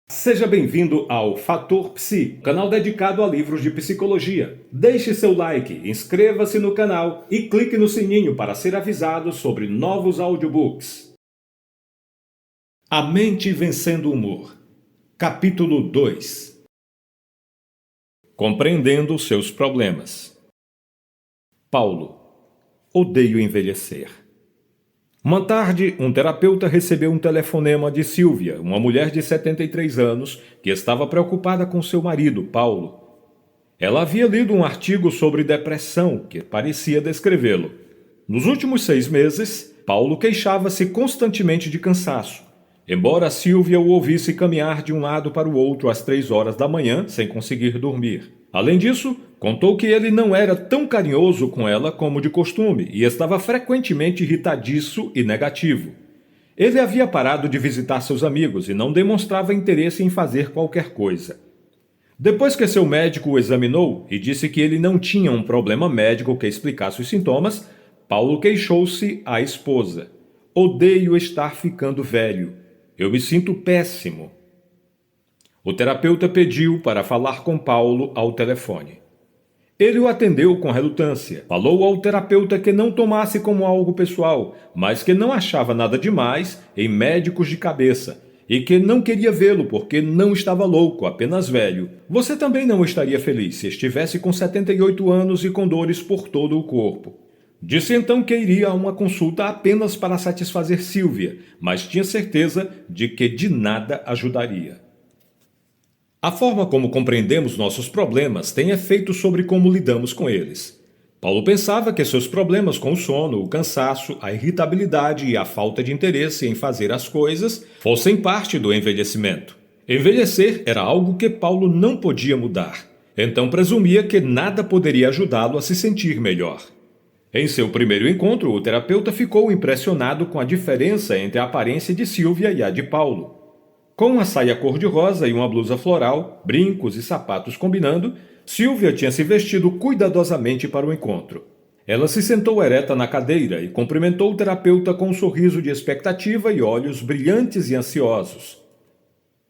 Seja bem-vindo ao Fator Psi, canal dedicado a livros de psicologia. Deixe seu like, inscreva-se no canal e clique no sininho para ser avisado sobre novos audiobooks. A Mente Vencendo o Humor. Capítulo 2. Compreendendo seus problemas. Paulo. Odeio envelhecer. Uma tarde, um terapeuta recebeu um telefonema de Silvia, uma mulher de 73 anos, que estava preocupada com seu marido, Paulo. Ela havia lido um artigo sobre depressão que parecia descrevê-lo. Nos últimos 6 meses, Paulo queixava-se constantemente de cansaço, embora Silvia o ouvisse caminhar de um lado para o outro às 3 horas da manhã sem conseguir dormir. Além disso, contou que ele não era tão carinhoso com ela como de costume e estava frequentemente irritadiço e negativo. Ele havia parado de visitar seus amigos e não demonstrava interesse em fazer qualquer coisa. Depois que seu médico o examinou e disse que ele não tinha um problema médico que explicasse os sintomas, Paulo queixou-se à esposa. Odeio estar ficando velho. Eu me sinto péssimo. O terapeuta pediu para falar com Paulo ao telefone. Ele o atendeu com relutância. Falou ao terapeuta que não tomasse como algo pessoal, mas que não achava nada demais em médicos de cabeça e que não queria vê-lo porque não estava louco, apenas velho. Você também não estaria feliz se estivesse com 78 anos e com dores por todo o corpo. Disse então que iria a uma consulta apenas para satisfazer Silvia, mas tinha certeza de que de nada ajudaria. A forma como compreendemos nossos problemas tem efeito sobre como lidamos com eles. Paulo pensava que seus problemas com o sono, o cansaço, a irritabilidade e a falta de interesse em fazer as coisas fossem parte do envelhecimento. Envelhecer era algo que Paulo não podia mudar, então presumia que nada poderia ajudá-lo a se sentir melhor. Em seu primeiro encontro, o terapeuta ficou impressionado com a diferença entre a aparência de Silvia e a de Paulo. Com uma saia cor-de-rosa e uma blusa floral, brincos e sapatos combinando, Silvia tinha se vestido cuidadosamente para o encontro. Ela se sentou ereta na cadeira e cumprimentou o terapeuta com um sorriso de expectativa e olhos brilhantes e ansiosos.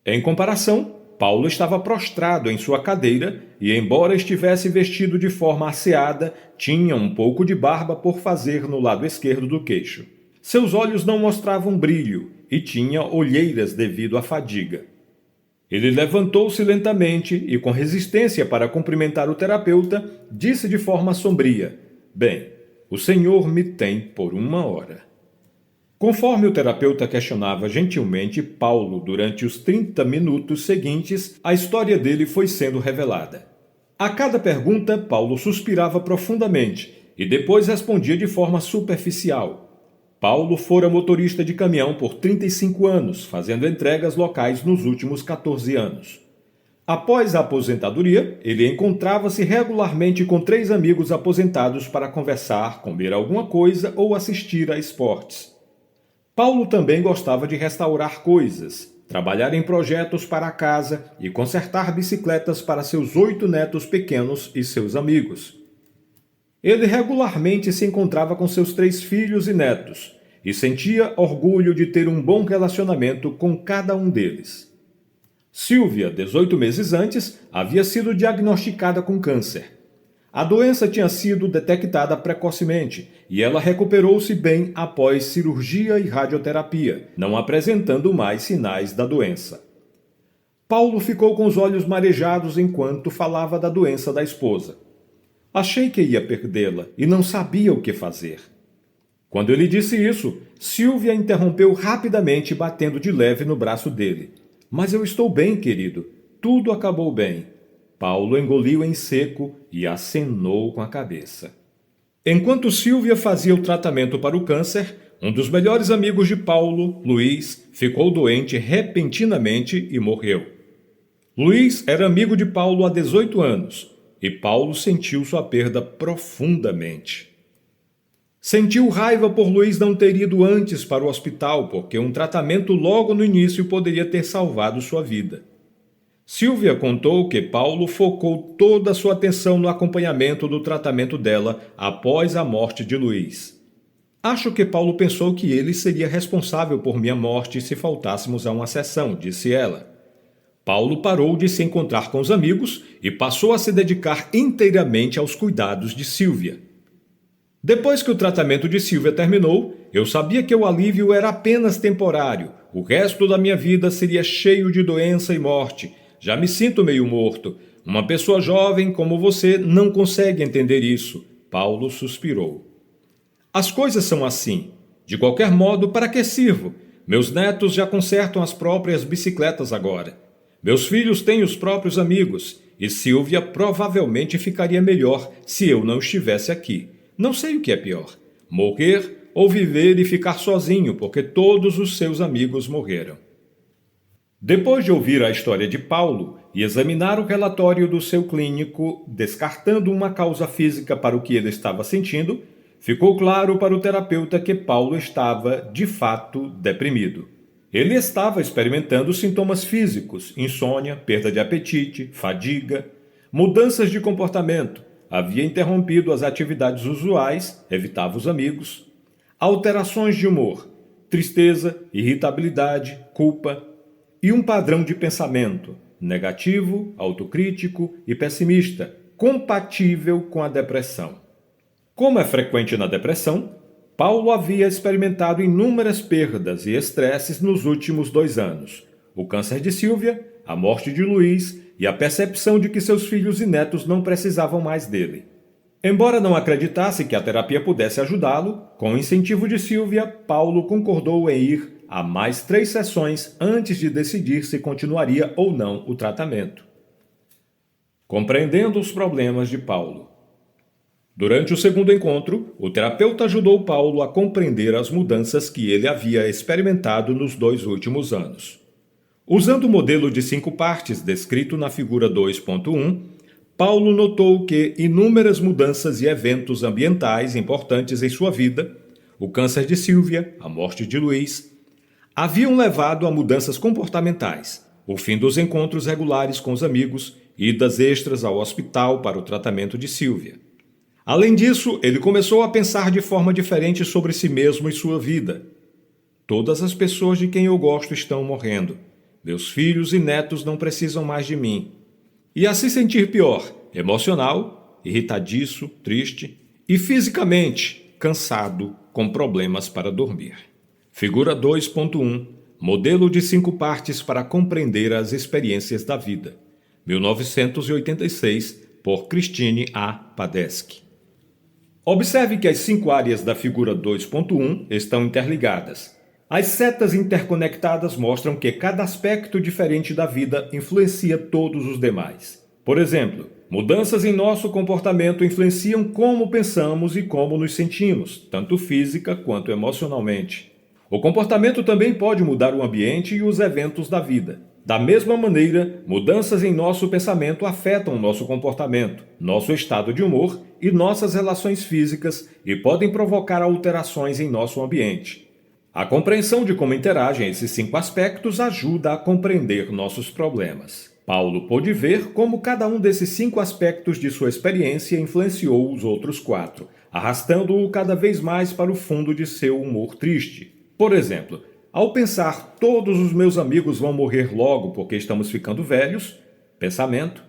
Em comparação, Paulo estava prostrado em sua cadeira e, embora estivesse vestido de forma asseada, tinha um pouco de barba por fazer no lado esquerdo do queixo. Seus olhos não mostravam brilho e tinha olheiras devido à fadiga. Ele levantou-se lentamente e, com resistência para cumprimentar o terapeuta, disse de forma sombria: "Bem, o senhor me tem por 1 hora." Conforme o terapeuta questionava gentilmente Paulo durante os 30 minutos seguintes, a história dele foi sendo revelada. A cada pergunta, Paulo suspirava profundamente e depois respondia de forma superficial. Paulo fora motorista de caminhão por 35 anos, fazendo entregas locais nos últimos 14 anos. Após a aposentadoria, ele encontrava-se regularmente com 3 amigos aposentados para conversar, comer alguma coisa ou assistir a esportes. Paulo também gostava de restaurar coisas, trabalhar em projetos para a casa e consertar bicicletas para seus 8 netos pequenos e seus amigos. Ele regularmente se encontrava com seus 3 filhos e netos e sentia orgulho de ter um bom relacionamento com cada um deles. Silvia, 18 meses antes, havia sido diagnosticada com câncer. A doença tinha sido detectada precocemente e ela recuperou-se bem após cirurgia e radioterapia, não apresentando mais sinais da doença. Paulo ficou com os olhos marejados enquanto falava da doença da esposa. Achei que ia perdê-la e não sabia o que fazer. Quando ele disse isso, Silvia interrompeu rapidamente, batendo de leve no braço dele. "Mas eu estou bem, querido. Tudo acabou bem." Paulo engoliu em seco e acenou com a cabeça. Enquanto Silvia fazia o tratamento para o câncer, um dos melhores amigos de Paulo, Luiz, ficou doente repentinamente e morreu. Luiz era amigo de Paulo há 18 anos. E Paulo sentiu sua perda profundamente. Sentiu raiva por Luiz não ter ido antes para o hospital, porque um tratamento logo no início poderia ter salvado sua vida. Silvia contou que Paulo focou toda a sua atenção no acompanhamento do tratamento dela após a morte de Luiz. "Acho que Paulo pensou que ele seria responsável por minha morte se faltássemos a uma sessão", disse ela. Paulo parou de se encontrar com os amigos e passou a se dedicar inteiramente aos cuidados de Sílvia. Depois que o tratamento de Sílvia terminou, eu sabia que o alívio era apenas temporário. O resto da minha vida seria cheio de doença e morte. Já me sinto meio morto. Uma pessoa jovem como você não consegue entender isso. Paulo suspirou. As coisas são assim. De qualquer modo, para que sirvo? Meus netos já consertam as próprias bicicletas agora. Meus filhos têm os próprios amigos. E Sílvia provavelmente ficaria melhor se eu não estivesse aqui. Não sei o que é pior. Morrer ou viver e ficar sozinho, porque todos os seus amigos morreram. Depois de ouvir a história de Paulo e examinar o relatório do seu clínico, descartando uma causa física para o que ele estava sentindo, ficou claro para o terapeuta que Paulo estava, de fato, deprimido. Ele estava experimentando sintomas físicos, insônia, perda de apetite, fadiga, mudanças de comportamento, havia interrompido as atividades usuais, evitava os amigos, alterações de humor, tristeza, irritabilidade, culpa, e um padrão de pensamento negativo, autocrítico e pessimista, compatível com a depressão. Como é frequente na depressão, Paulo havia experimentado inúmeras perdas e estresses nos últimos 2 anos. O câncer de Sílvia, a morte de Luiz e a percepção de que seus filhos e netos não precisavam mais dele. Embora não acreditasse que a terapia pudesse ajudá-lo, com o incentivo de Sílvia, Paulo concordou em ir a mais 3 sessões antes de decidir se continuaria ou não o tratamento. Compreendendo os problemas de Paulo. Durante o segundo encontro, o terapeuta ajudou Paulo a compreender as mudanças que ele havia experimentado nos 2 últimos anos. Usando o modelo de 5 partes descrito na figura 2.1, Paulo notou que inúmeras mudanças e eventos ambientais importantes em sua vida, o câncer de Sílvia, a morte de Luiz, haviam levado a mudanças comportamentais, o fim dos encontros regulares com os amigos, idas extras ao hospital para o tratamento de Sílvia. Além disso, ele começou a pensar de forma diferente sobre si mesmo e sua vida. Todas as pessoas de quem eu gosto estão morrendo. Meus filhos e netos não precisam mais de mim. E a se sentir pior, emocional, irritadiço, triste e fisicamente cansado, com problemas para dormir. Figura 2.1. Modelo de 5 partes para compreender as experiências da vida. 1986, por Christine A. Padeschi. Observe que as 5 áreas da figura 2.1 estão interligadas. As setas interconectadas mostram que cada aspecto diferente da vida influencia todos os demais. Por exemplo, mudanças em nosso comportamento influenciam como pensamos e como nos sentimos, tanto física quanto emocionalmente. O comportamento também pode mudar o ambiente e os eventos da vida. Da mesma maneira, mudanças em nosso pensamento afetam nosso comportamento, nosso estado de humor e nossas relações físicas e podem provocar alterações em nosso ambiente. A compreensão de como interagem esses 5 aspectos ajuda a compreender nossos problemas. Paulo pôde ver como cada um desses 5 aspectos de sua experiência influenciou os outros 4, arrastando-o cada vez mais para o fundo de seu humor triste. Por exemplo, ao pensar todos os meus amigos vão morrer logo porque estamos ficando velhos, pensamento,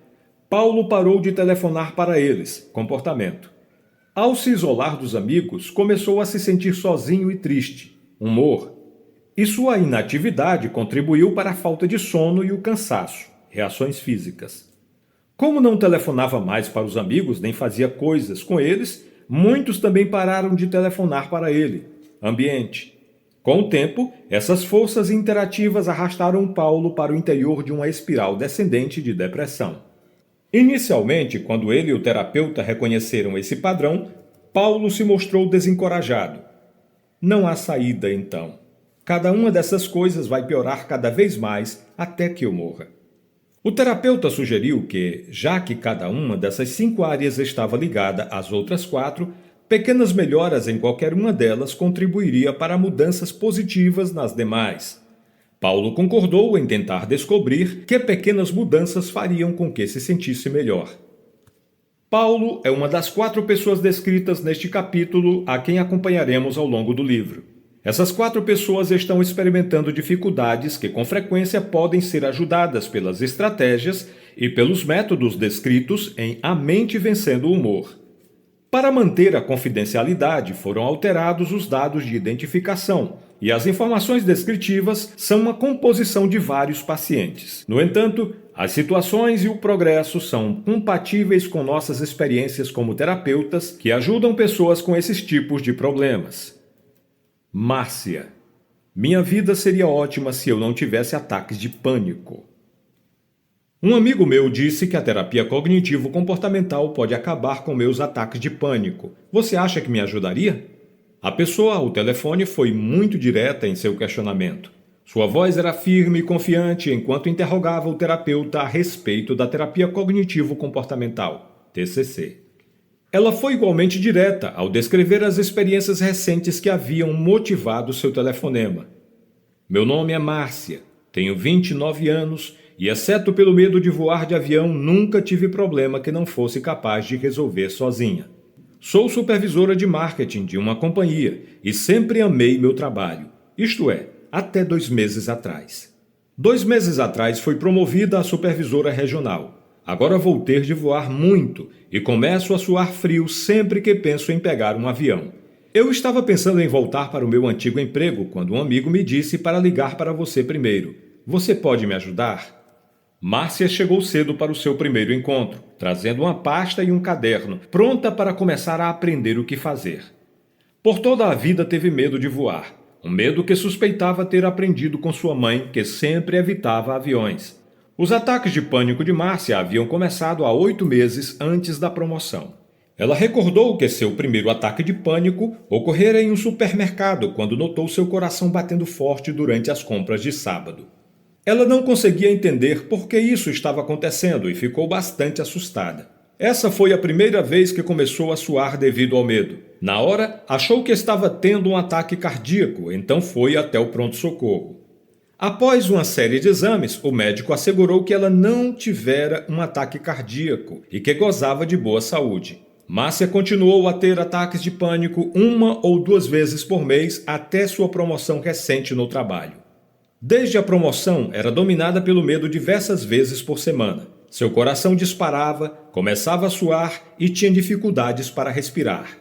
Paulo parou de telefonar para eles, comportamento. Ao se isolar dos amigos, começou a se sentir sozinho e triste, humor. E sua inatividade contribuiu para a falta de sono e o cansaço, reações físicas. Como não telefonava mais para os amigos nem fazia coisas com eles, muitos também pararam de telefonar para ele, ambiente. Com o tempo, essas forças interativas arrastaram Paulo para o interior de uma espiral descendente de depressão. Inicialmente, quando ele e o terapeuta reconheceram esse padrão, Paulo se mostrou desencorajado. Não há saída, então. Cada uma dessas coisas vai piorar cada vez mais até que eu morra. O terapeuta sugeriu que, já que cada uma dessas 5 áreas estava ligada às outras 4, pequenas melhoras em qualquer uma delas contribuiria para mudanças positivas nas demais. Paulo concordou em tentar descobrir que pequenas mudanças fariam com que se sentisse melhor. Paulo é uma das 4 pessoas descritas neste capítulo a quem acompanharemos ao longo do livro. Essas 4 pessoas estão experimentando dificuldades que com frequência podem ser ajudadas pelas estratégias e pelos métodos descritos em A Mente Vencendo o Humor. Para manter a confidencialidade, foram alterados os dados de identificação e as informações descritivas são uma composição de vários pacientes. No entanto, as situações e o progresso são compatíveis com nossas experiências como terapeutas que ajudam pessoas com esses tipos de problemas. Márcia. Minha vida seria ótima se eu não tivesse ataques de pânico. Um amigo meu disse que a terapia cognitivo-comportamental pode acabar com meus ataques de pânico. Você acha que me ajudaria? A pessoa ao telefone foi muito direta em seu questionamento. Sua voz era firme e confiante enquanto interrogava o terapeuta a respeito da terapia cognitivo-comportamental, TCC. Ela foi igualmente direta ao descrever as experiências recentes que haviam motivado seu telefonema. Meu nome é Márcia, tenho 29 anos e, exceto pelo medo de voar de avião, nunca tive problema que não fosse capaz de resolver sozinha. Sou supervisora de marketing de uma companhia e sempre amei meu trabalho, isto é, até 2 meses atrás. 2 meses atrás fui promovida a supervisora regional. Agora vou ter de voar muito e começo a suar frio sempre que penso em pegar um avião. Eu estava pensando em voltar para o meu antigo emprego quando um amigo me disse para ligar para você primeiro. Você pode me ajudar? Márcia chegou cedo para o seu primeiro encontro, trazendo uma pasta e um caderno, pronta para começar a aprender o que fazer. Por toda a vida teve medo de voar, um medo que suspeitava ter aprendido com sua mãe, que sempre evitava aviões. Os ataques de pânico de Márcia haviam começado há 8 meses antes da promoção. Ela recordou que seu primeiro ataque de pânico ocorrera em um supermercado quando notou seu coração batendo forte durante as compras de sábado. Ela não conseguia entender por que isso estava acontecendo e ficou bastante assustada. Essa foi a primeira vez que começou a suar devido ao medo. Na hora, achou que estava tendo um ataque cardíaco, então foi até o pronto-socorro. Após uma série de exames, o médico assegurou que ela não tivera um ataque cardíaco e que gozava de boa saúde. Márcia continuou a ter ataques de pânico 1 ou 2 vezes por mês até sua promoção recente no trabalho. Desde a promoção, era dominada pelo medo diversas vezes por semana. Seu coração disparava, começava a suar e tinha dificuldades para respirar.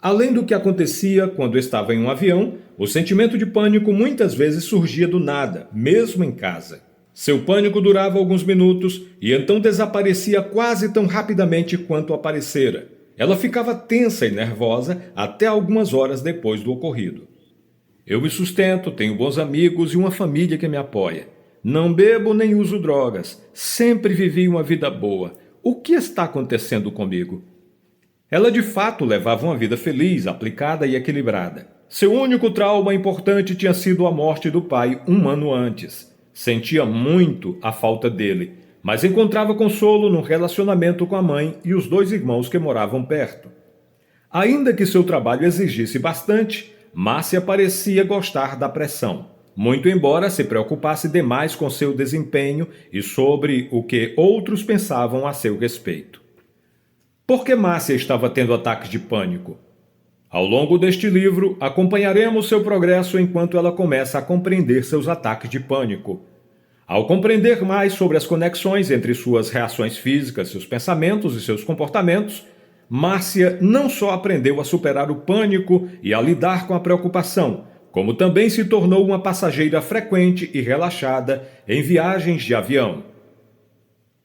Além do que acontecia quando estava em um avião, o sentimento de pânico muitas vezes surgia do nada, mesmo em casa. Seu pânico durava alguns minutos e então desaparecia quase tão rapidamente quanto aparecera. Ela ficava tensa e nervosa até algumas horas depois do ocorrido. Eu me sustento, tenho bons amigos e uma família que me apoia. Não bebo nem uso drogas. Sempre vivi uma vida boa. O que está acontecendo comigo? Ela de fato levava uma vida feliz, aplicada e equilibrada. Seu único trauma importante tinha sido a morte do pai 1 ano antes. Sentia muito a falta dele, mas encontrava consolo num relacionamento com a mãe e os 2 irmãos que moravam perto. Ainda que seu trabalho exigisse bastante, Márcia parecia gostar da pressão, muito embora se preocupasse demais com seu desempenho e sobre o que outros pensavam a seu respeito. Por que Márcia estava tendo ataques de pânico? Ao longo deste livro, acompanharemos seu progresso enquanto ela começa a compreender seus ataques de pânico. Ao compreender mais sobre as conexões entre suas reações físicas, seus pensamentos e seus comportamentos, Márcia não só aprendeu a superar o pânico e a lidar com a preocupação, como também se tornou uma passageira frequente e relaxada em viagens de avião.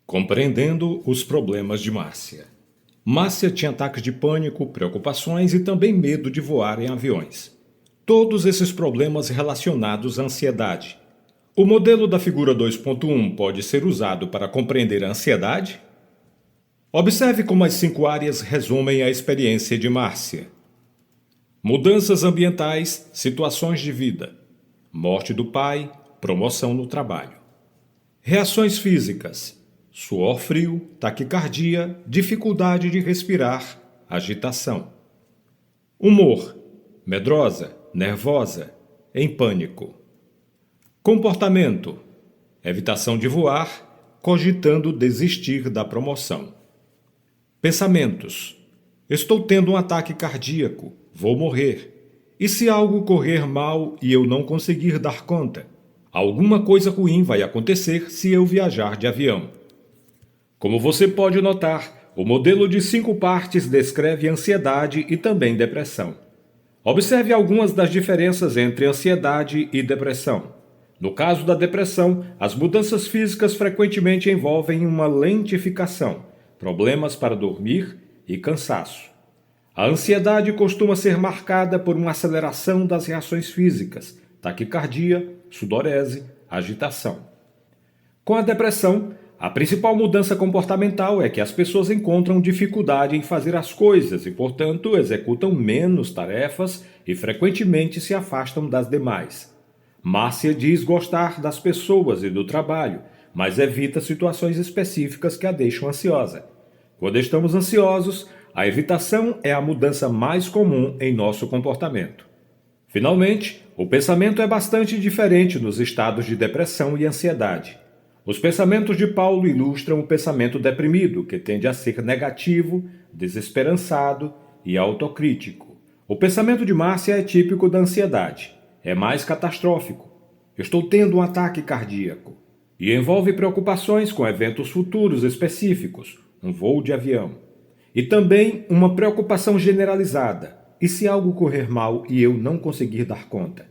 Compreendendo os problemas de Márcia. Márcia tinha ataques de pânico, preocupações e também medo de voar em aviões. Todos esses problemas relacionados à ansiedade. O modelo da figura 2.1 pode ser usado para compreender a ansiedade? Observe como as 5 áreas resumem a experiência de Márcia. Mudanças ambientais, situações de vida. Morte do pai, promoção no trabalho. Reações físicas. Suor frio, taquicardia, dificuldade de respirar, agitação. Humor. Medrosa, nervosa, em pânico. Comportamento. Evitação de voar, cogitando desistir da promoção. Pensamentos. Estou tendo um ataque cardíaco. Vou morrer. E se algo correr mal e eu não conseguir dar conta? Alguma coisa ruim vai acontecer se eu viajar de avião. Como você pode notar, o modelo de 5 partes descreve ansiedade e também depressão. Observe algumas das diferenças entre ansiedade e depressão. No caso da depressão, as mudanças físicas frequentemente envolvem uma lentificação, problemas para dormir e cansaço. A ansiedade costuma ser marcada por uma aceleração das reações físicas, taquicardia, sudorese, agitação. Com a depressão, a principal mudança comportamental é que as pessoas encontram dificuldade em fazer as coisas e, portanto, executam menos tarefas e frequentemente se afastam das demais. Márcia diz gostar das pessoas e do trabalho, mas evita situações específicas que a deixam ansiosa. Quando estamos ansiosos, a evitação é a mudança mais comum em nosso comportamento. Finalmente, o pensamento é bastante diferente nos estados de depressão e ansiedade. Os pensamentos de Paulo ilustram o pensamento deprimido, que tende a ser negativo, desesperançado e autocrítico. O pensamento de Márcia é típico da ansiedade. É mais catastrófico. Estou tendo um ataque cardíaco. E envolve preocupações com eventos futuros específicos, um voo de avião. E também uma preocupação generalizada. E se algo correr mal e eu não conseguir dar conta?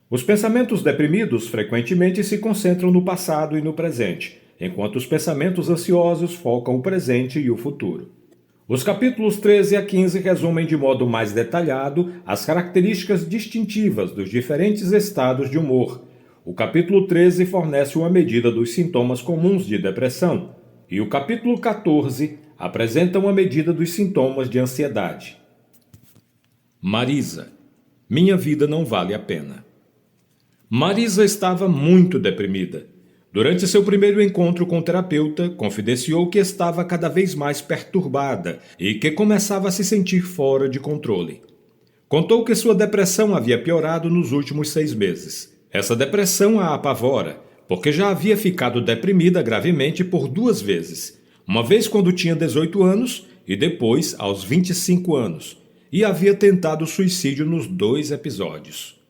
Os pensamentos deprimidos frequentemente se concentram no passado e no presente, enquanto os pensamentos ansiosos focam o presente e o futuro. Os capítulos 13 a 15 resumem de modo mais detalhado as características distintivas dos diferentes estados de humor. O capítulo 13 fornece uma medida dos sintomas comuns de depressão e o capítulo 14 apresenta uma medida dos sintomas de ansiedade. Marisa, minha vida não vale a pena. Marisa estava muito deprimida. Durante seu primeiro encontro com o terapeuta, confidenciou que estava cada vez mais perturbada e que começava a se sentir fora de controle. Contou que sua depressão havia piorado nos últimos 6 meses. Essa depressão a apavora, porque já havia ficado deprimida gravemente por 2 vezes. Uma vez quando tinha 18 anos e depois aos 25 anos. E havia tentado suicídio nos 2 episódios.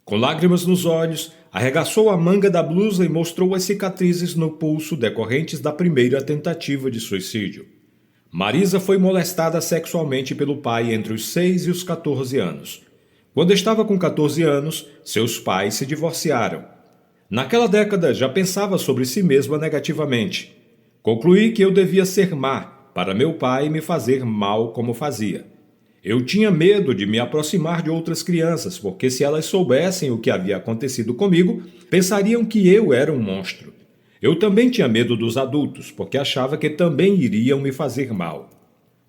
Com lágrimas nos olhos, arregaçou a manga da blusa e mostrou as cicatrizes no pulso decorrentes da primeira tentativa de suicídio. Marisa foi molestada sexualmente pelo pai entre os 6 e os 14 anos. Quando estava com 14 anos, seus pais se divorciaram. Naquela década, já pensava sobre si mesma negativamente. Concluí que eu devia ser má para meu pai me fazer mal como fazia. Eu tinha medo de me aproximar de outras crianças, porque se elas soubessem o que havia acontecido comigo, pensariam que eu era um monstro. Eu também tinha medo dos adultos, porque achava que também iriam me fazer mal.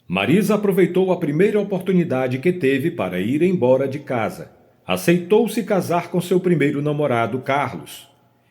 Marisa aproveitou a primeira oportunidade que teve para ir embora de casa. Aceitou se casar com seu primeiro namorado, Carlos.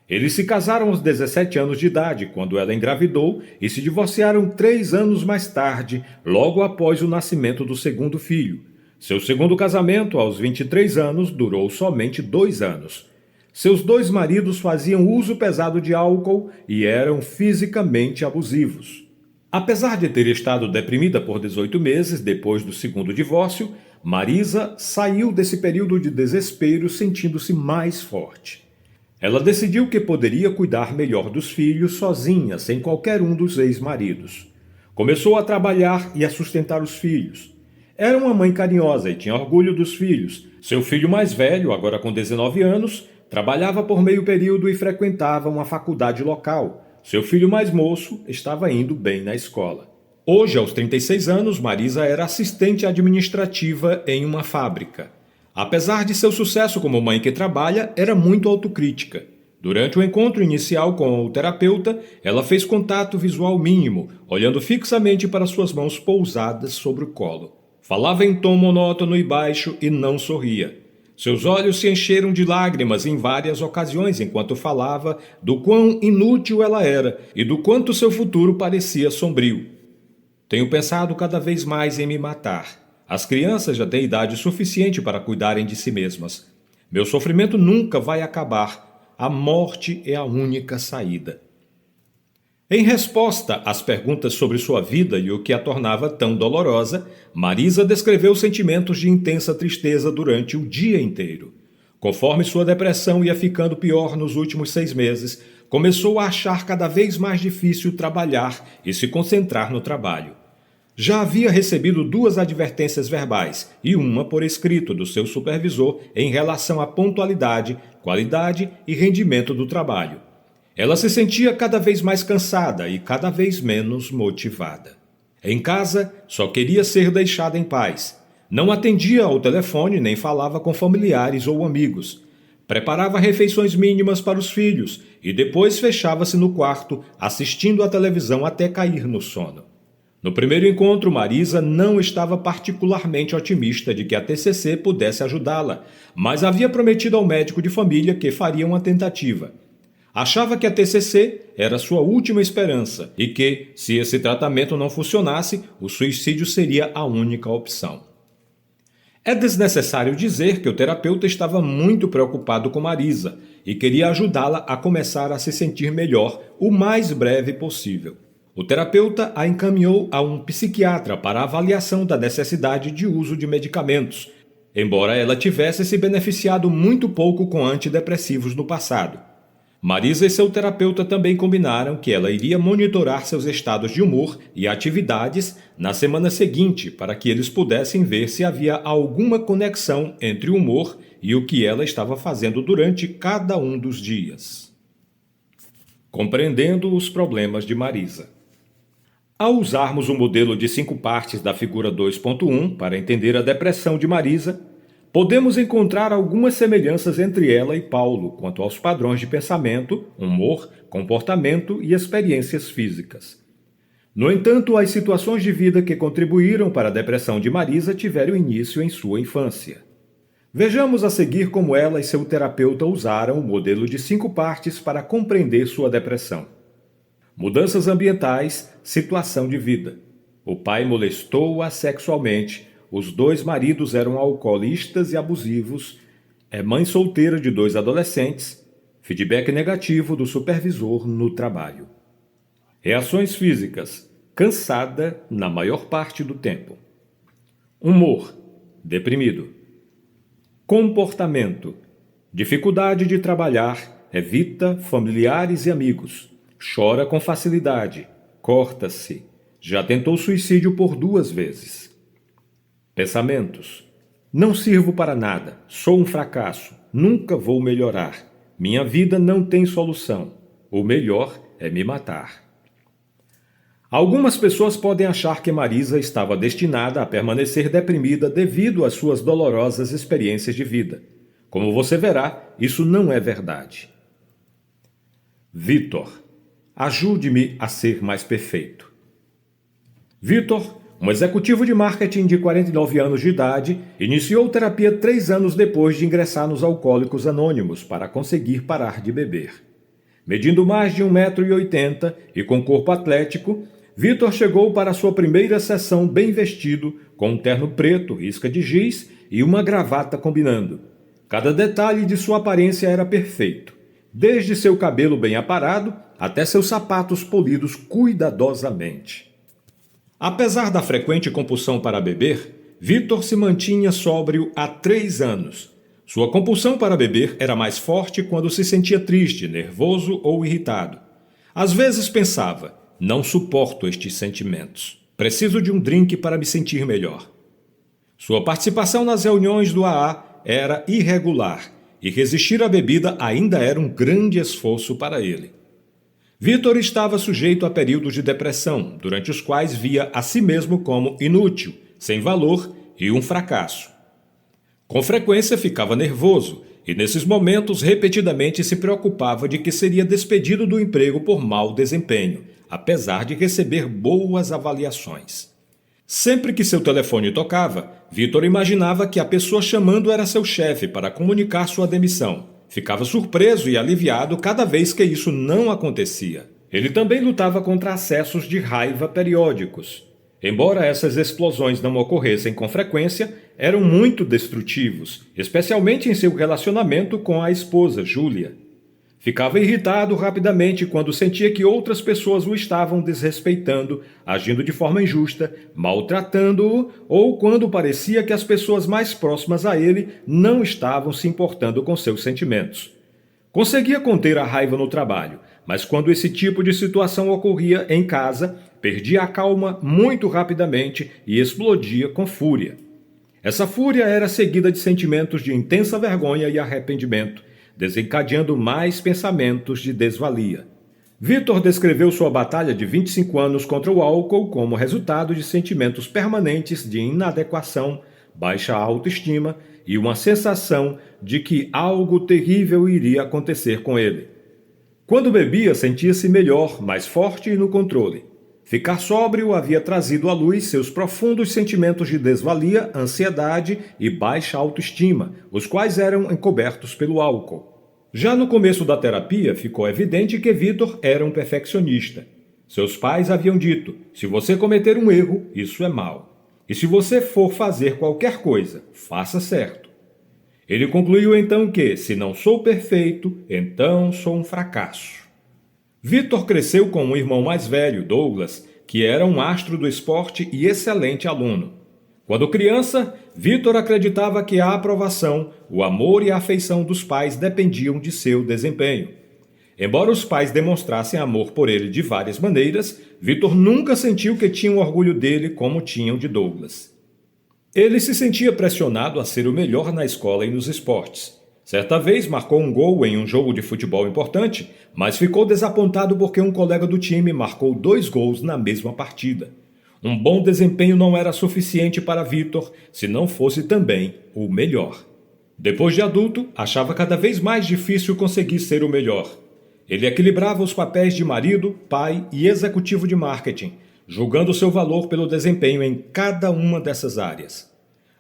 Eles se casaram aos 17 anos de idade, quando ela engravidou, e se divorciaram 3 anos mais tarde, logo após o nascimento do segundo filho. Seu segundo casamento, aos 23 anos, durou somente 2 anos. Seus 2 maridos faziam uso pesado de álcool e eram fisicamente abusivos. Apesar de ter estado deprimida por 18 meses depois do segundo divórcio, Marisa saiu desse período de desespero sentindo-se mais forte. Ela decidiu que poderia cuidar melhor dos filhos sozinha, sem qualquer um dos ex-maridos. Começou a trabalhar e a sustentar os filhos. Era uma mãe carinhosa e tinha orgulho dos filhos. Seu filho mais velho, agora com 19 anos, trabalhava por meio período e frequentava uma faculdade local. Seu filho mais moço estava indo bem na escola. Hoje, aos 36 anos, Marisa era assistente administrativa em uma fábrica. Apesar de seu sucesso como mãe que trabalha, era muito autocrítica. Durante o encontro inicial com o terapeuta, ela fez contato visual mínimo, olhando fixamente para suas mãos pousadas sobre o colo. Falava em tom monótono e baixo e não sorria. Seus olhos se encheram de lágrimas em várias ocasiões enquanto falava do quão inútil ela era e do quanto seu futuro parecia sombrio. Tenho pensado cada vez mais em me matar. As crianças já têm idade suficiente para cuidarem de si mesmas. Meu sofrimento nunca vai acabar. A morte é a única saída. Em resposta às perguntas sobre sua vida e o que a tornava tão dolorosa, Marisa descreveu sentimentos de intensa tristeza durante o dia inteiro. Conforme sua depressão ia ficando pior nos últimos 6 meses, começou a achar cada vez mais difícil trabalhar e se concentrar no trabalho. Já havia recebido 2 advertências verbais e uma por escrito do seu supervisor em relação à pontualidade, qualidade e rendimento do trabalho. Ela se sentia cada vez mais cansada e cada vez menos motivada. Em casa, só queria ser deixada em paz. Não atendia ao telefone nem falava com familiares ou amigos. Preparava refeições mínimas para os filhos e depois fechava-se no quarto, assistindo à televisão até cair no sono. No primeiro encontro, Marisa não estava particularmente otimista de que a TCC pudesse ajudá-la, mas havia prometido ao médico de família que faria uma tentativa. Achava que a TCC era sua última esperança e que, se esse tratamento não funcionasse, o suicídio seria a única opção. É desnecessário dizer que o terapeuta estava muito preocupado com Marisa e queria ajudá-la a começar a se sentir melhor o mais breve possível. O terapeuta a encaminhou a um psiquiatra para avaliação da necessidade de uso de medicamentos, embora ela tivesse se beneficiado muito pouco com antidepressivos no passado. Marisa e seu terapeuta também combinaram que ela iria monitorar seus estados de humor e atividades na semana seguinte para que eles pudessem ver se havia alguma conexão entre o humor e o que ela estava fazendo durante cada um dos dias. Compreendendo os problemas de Marisa. Ao usarmos o modelo de 5 partes da figura 2.1 para entender a depressão de Marisa, podemos encontrar algumas semelhanças entre ela e Paulo quanto aos padrões de pensamento, humor, comportamento e experiências físicas. No entanto, as situações de vida que contribuíram para a depressão de Marisa tiveram início em sua infância. Vejamos a seguir como ela e seu terapeuta usaram o modelo de 5 partes para compreender sua depressão. Mudanças ambientais, situação de vida. O pai molestou-a sexualmente. Os 2 maridos eram alcoolistas e abusivos. É mãe solteira de 2 adolescentes. Feedback negativo do supervisor no trabalho. Reações físicas. Cansada na maior parte do tempo. Humor. Deprimido. Comportamento. Dificuldade de trabalhar. Evita familiares e amigos. Chora com facilidade. Corta-se. Já tentou suicídio por 2 vezes. Pensamentos. Não sirvo para nada. Sou um fracasso. Nunca vou melhorar. Minha vida não tem solução. O melhor é me matar. Algumas pessoas podem achar que Marisa estava destinada a permanecer deprimida devido às suas dolorosas experiências de vida. Como você verá, isso não é verdade. Vitor. Ajude-me a ser mais perfeito. Vitor, um executivo de marketing de 49 anos de idade, iniciou terapia 3 anos depois de ingressar nos Alcoólicos Anônimos para conseguir parar de beber. Medindo mais de 1,80 m e com corpo atlético, Vitor chegou para sua primeira sessão bem vestido, com um terno preto, risca de giz e uma gravata combinando. Cada detalhe de sua aparência era perfeito, desde seu cabelo bem aparado até seus sapatos polidos cuidadosamente. Apesar da frequente compulsão para beber, Vitor se mantinha sóbrio há 3 anos. Sua compulsão para beber era mais forte quando se sentia triste, nervoso ou irritado. Às vezes pensava, não suporto estes sentimentos. Preciso de um drink para me sentir melhor. Sua participação nas reuniões do AA era irregular e resistir à bebida ainda era um grande esforço para ele. Vitor estava sujeito a períodos de depressão, durante os quais via a si mesmo como inútil, sem valor e um fracasso. Com frequência ficava nervoso e, nesses momentos, repetidamente se preocupava de que seria despedido do emprego por mau desempenho, apesar de receber boas avaliações. Sempre que seu telefone tocava, Vitor imaginava que a pessoa chamando era seu chefe para comunicar sua demissão. Ficava surpreso e aliviado cada vez que isso não acontecia. Ele também lutava contra acessos de raiva periódicos. Embora essas explosões não ocorressem com frequência, eram muito destrutivos, especialmente em seu relacionamento com a esposa, Júlia. Ficava irritado rapidamente quando sentia que outras pessoas o estavam desrespeitando, agindo de forma injusta, maltratando-o, ou quando parecia que as pessoas mais próximas a ele não estavam se importando com seus sentimentos. Conseguia conter a raiva no trabalho, mas quando esse tipo de situação ocorria em casa, perdia a calma muito rapidamente e explodia com fúria. Essa fúria era seguida de sentimentos de intensa vergonha e arrependimento, desencadeando mais pensamentos de desvalia. Vitor descreveu sua batalha de 25 anos contra o álcool como resultado de sentimentos permanentes de inadequação, baixa autoestima e uma sensação de que algo terrível iria acontecer com ele. Quando bebia, sentia-se melhor, mais forte e no controle. Ficar sóbrio havia trazido à luz seus profundos sentimentos de desvalia, ansiedade e baixa autoestima, os quais eram encobertos pelo álcool. Já no começo da terapia, ficou evidente que Vitor era um perfeccionista. Seus pais haviam dito: se você cometer um erro, isso é mal. E se você for fazer qualquer coisa, faça certo. Ele concluiu então que, se não sou perfeito, então sou um fracasso. Vitor cresceu com um irmão mais velho, Douglas, que era um astro do esporte e excelente aluno. Quando criança, Vitor acreditava que a aprovação, o amor e a afeição dos pais dependiam de seu desempenho. Embora os pais demonstrassem amor por ele de várias maneiras, Vitor nunca sentiu que tinham orgulho dele como tinham de Douglas. Ele se sentia pressionado a ser o melhor na escola e nos esportes. Certa vez marcou um gol em um jogo de futebol importante, mas ficou desapontado porque um colega do time marcou 2 gols na mesma partida. Um bom desempenho não era suficiente para Vitor, se não fosse também o melhor. Depois de adulto, achava cada vez mais difícil conseguir ser o melhor. Ele equilibrava os papéis de marido, pai e executivo de marketing, julgando seu valor pelo desempenho em cada uma dessas áreas.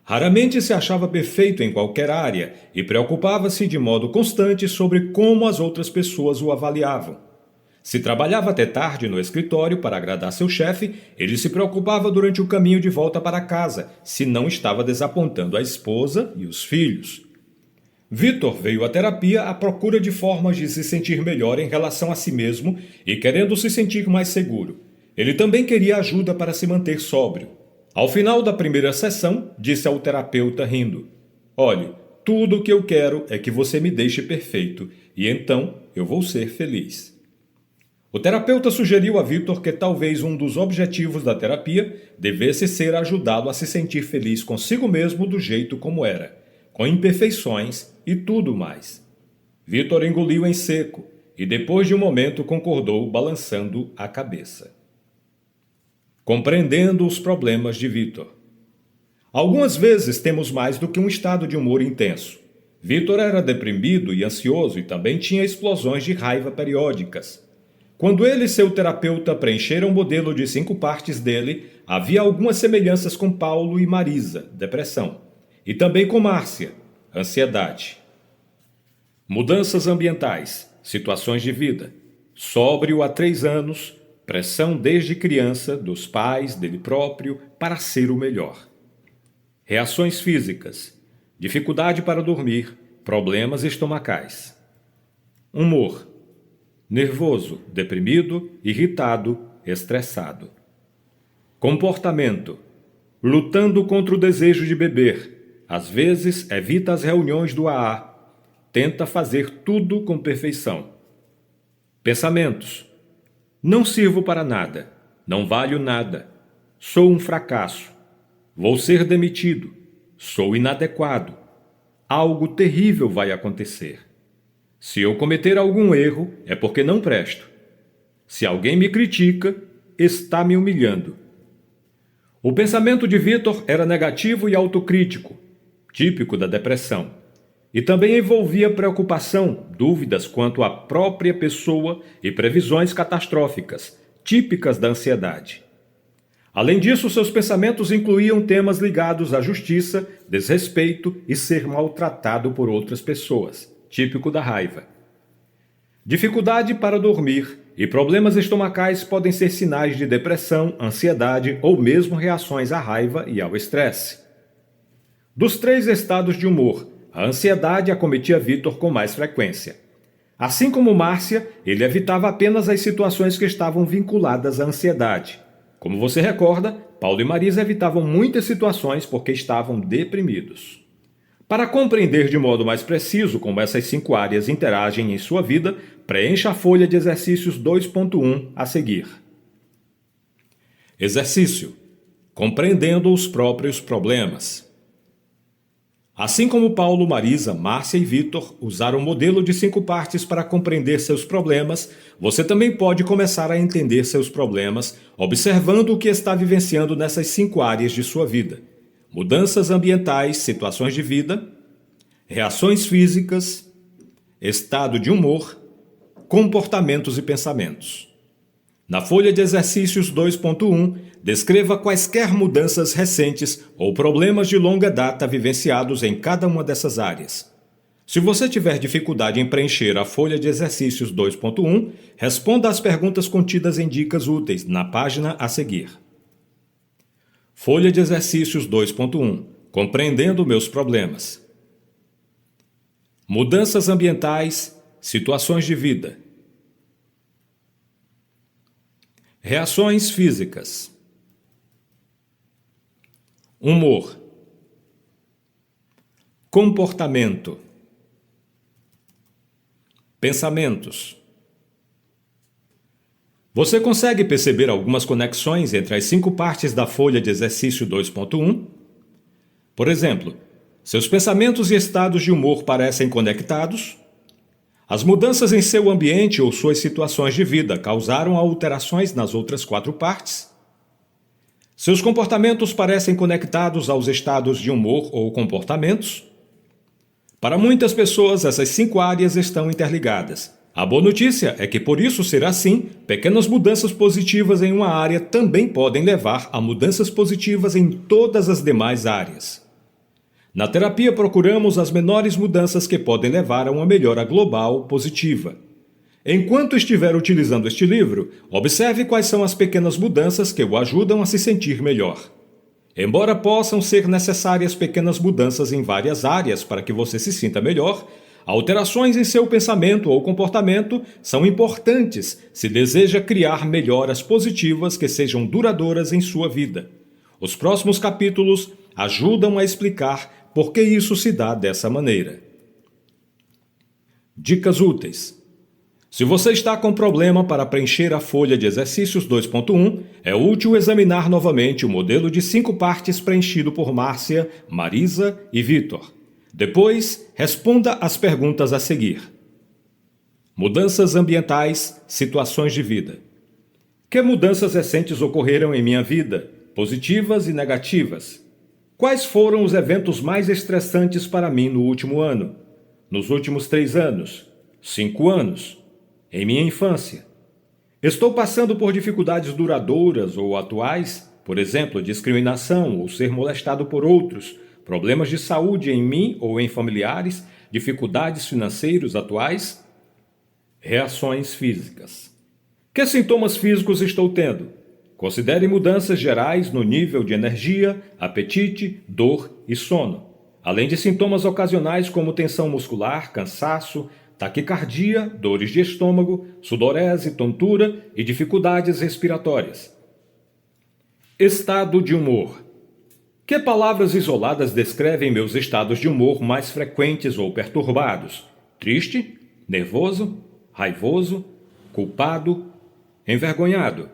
Raramente se achava perfeito em qualquer área e preocupava-se de modo constante sobre como as outras pessoas o avaliavam. Se trabalhava até tarde no escritório para agradar seu chefe, ele se preocupava durante o caminho de volta para casa, se não estava desapontando a esposa e os filhos. Vitor veio à terapia à procura de formas de se sentir melhor em relação a si mesmo e querendo se sentir mais seguro. Ele também queria ajuda para se manter sóbrio. Ao final da primeira sessão, disse ao terapeuta rindo: "Olhe, tudo o que eu quero é que você me deixe perfeito, e então eu vou ser feliz." O terapeuta sugeriu a Vitor que talvez um dos objetivos da terapia devesse ser ajudá-lo a se sentir feliz consigo mesmo do jeito como era, com imperfeições e tudo mais. Vitor engoliu em seco e depois de um momento concordou, balançando a cabeça. Compreendendo os problemas de Vitor. Algumas vezes temos mais do que um estado de humor intenso. Vitor era deprimido e ansioso e também tinha explosões de raiva periódicas. Quando ele e seu terapeuta preencheram o modelo de 5 partes dele, havia algumas semelhanças com Paulo e Marisa, depressão, e também com Márcia, ansiedade. Mudanças ambientais, situações de vida. Sóbrio há 3 anos, pressão desde criança dos pais, dele próprio, para ser o melhor. Reações físicas, dificuldade para dormir, problemas estomacais. Humor, nervoso, deprimido, irritado, estressado. Comportamento, lutando contra o desejo de beber, às vezes evita as reuniões do AA, tenta fazer tudo com perfeição. Pensamentos, não sirvo para nada, não valho nada, sou um fracasso, vou ser demitido, sou inadequado, algo terrível vai acontecer. Se eu cometer algum erro, é porque não presto. Se alguém me critica, está me humilhando. O pensamento de Vitor era negativo e autocrítico, típico da depressão. E também envolvia preocupação, dúvidas quanto à própria pessoa e previsões catastróficas, típicas da ansiedade. Além disso, seus pensamentos incluíam temas ligados à justiça, desrespeito e ser maltratado por outras pessoas, típico da raiva. Dificuldade para dormir e problemas estomacais podem ser sinais de depressão, ansiedade ou mesmo reações à raiva e ao estresse. Dos 3 estados de humor, a ansiedade acometia Vitor com mais frequência. Assim como Márcia, ele evitava apenas as situações que estavam vinculadas à ansiedade. Como você recorda, Paulo e Marisa evitavam muitas situações porque estavam deprimidos. Para compreender de modo mais preciso como essas 5 áreas interagem em sua vida, preencha a folha de exercícios 2.1 a seguir. Exercício: compreendendo os próprios problemas. Assim como Paulo, Marisa, Márcia e Vitor usaram o modelo de 5 partes para compreender seus problemas, você também pode começar a entender seus problemas observando o que está vivenciando nessas 5 áreas de sua vida: mudanças ambientais, situações de vida, reações físicas, estado de humor, comportamentos e pensamentos. Na folha de exercícios 2.1, descreva quaisquer mudanças recentes ou problemas de longa data vivenciados em cada uma dessas áreas. Se você tiver dificuldade em preencher a folha de exercícios 2.1, responda às perguntas contidas em dicas úteis na página a seguir. Folha de exercícios 2.1. Compreendendo meus problemas. Mudanças ambientais, situações de vida. Reações físicas. Humor. Comportamento. Pensamentos. Você consegue perceber algumas conexões entre as 5 partes da folha de exercício 2.1? Por exemplo, seus pensamentos e estados de humor parecem conectados? As mudanças em seu ambiente ou suas situações de vida causaram alterações nas outras 4 partes? Seus comportamentos parecem conectados aos estados de humor ou comportamentos? Para muitas pessoas, essas 5 áreas estão interligadas. A boa notícia é que, por isso ser assim, pequenas mudanças positivas em uma área também podem levar a mudanças positivas em todas as demais áreas. Na terapia, procuramos as menores mudanças que podem levar a uma melhora global positiva. Enquanto estiver utilizando este livro, observe quais são as pequenas mudanças que o ajudam a se sentir melhor. Embora possam ser necessárias pequenas mudanças em várias áreas para que você se sinta melhor, alterações em seu pensamento ou comportamento são importantes se deseja criar melhoras positivas que sejam duradouras em sua vida. Os próximos capítulos ajudam a explicar por que isso se dá dessa maneira. Dicas úteis. Se você está com problema para preencher a folha de exercícios 2.1, é útil examinar novamente o modelo de 5 partes preenchido por Márcia, Marisa e Vitor. Depois, responda às perguntas a seguir. Mudanças ambientais, situações de vida. Que mudanças recentes ocorreram em minha vida, positivas e negativas? Quais foram os eventos mais estressantes para mim no último ano? Nos últimos 3 anos? 5 anos? Em minha infância? Estou passando por dificuldades duradouras ou atuais, por exemplo, discriminação ou ser molestado por outros, problemas de saúde em mim ou em familiares, dificuldades financeiras atuais? Reações físicas. Que sintomas físicos estou tendo? Considere mudanças gerais no nível de energia, apetite, dor e sono, além de sintomas ocasionais como tensão muscular, cansaço, taquicardia, dores de estômago, sudorese, tontura e dificuldades respiratórias. Estado de humor. Que palavras isoladas descrevem meus estados de humor mais frequentes ou perturbados? Triste, nervoso, raivoso, culpado, envergonhado.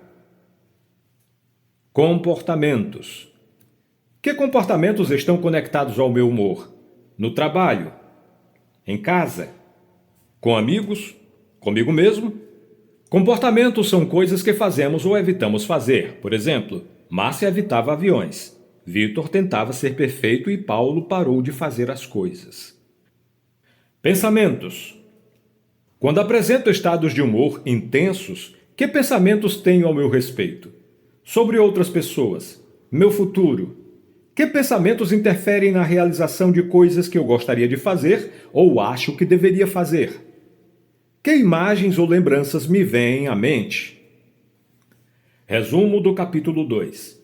Comportamentos. Que comportamentos estão conectados ao meu humor? No trabalho? Em casa? Com amigos? Comigo mesmo? Comportamentos são coisas que fazemos ou evitamos fazer. Por exemplo, Márcia evitava aviões. Vitor tentava ser perfeito e Paulo parou de fazer as coisas. Pensamentos. Quando apresento estados de humor intensos, que pensamentos tenho ao meu respeito? Sobre outras pessoas? Meu futuro? Que pensamentos interferem na realização de coisas que eu gostaria de fazer ou acho que deveria fazer? Que imagens ou lembranças me vêm à mente? Resumo do capítulo 2.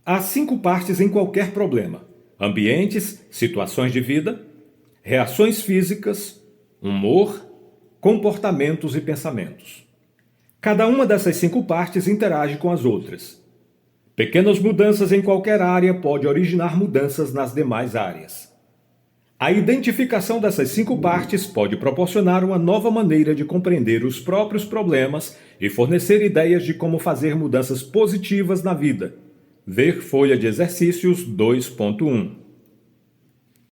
Há 5 partes em qualquer problema: ambientes, situações de vida, reações físicas, humor, comportamentos e pensamentos. Cada uma dessas 5 partes interage com as outras. Pequenas mudanças em qualquer área pode originar mudanças nas demais áreas. A identificação dessas 5 partes pode proporcionar uma nova maneira de compreender os próprios problemas e fornecer ideias de como fazer mudanças positivas na vida. Ver folha de exercícios 2.1.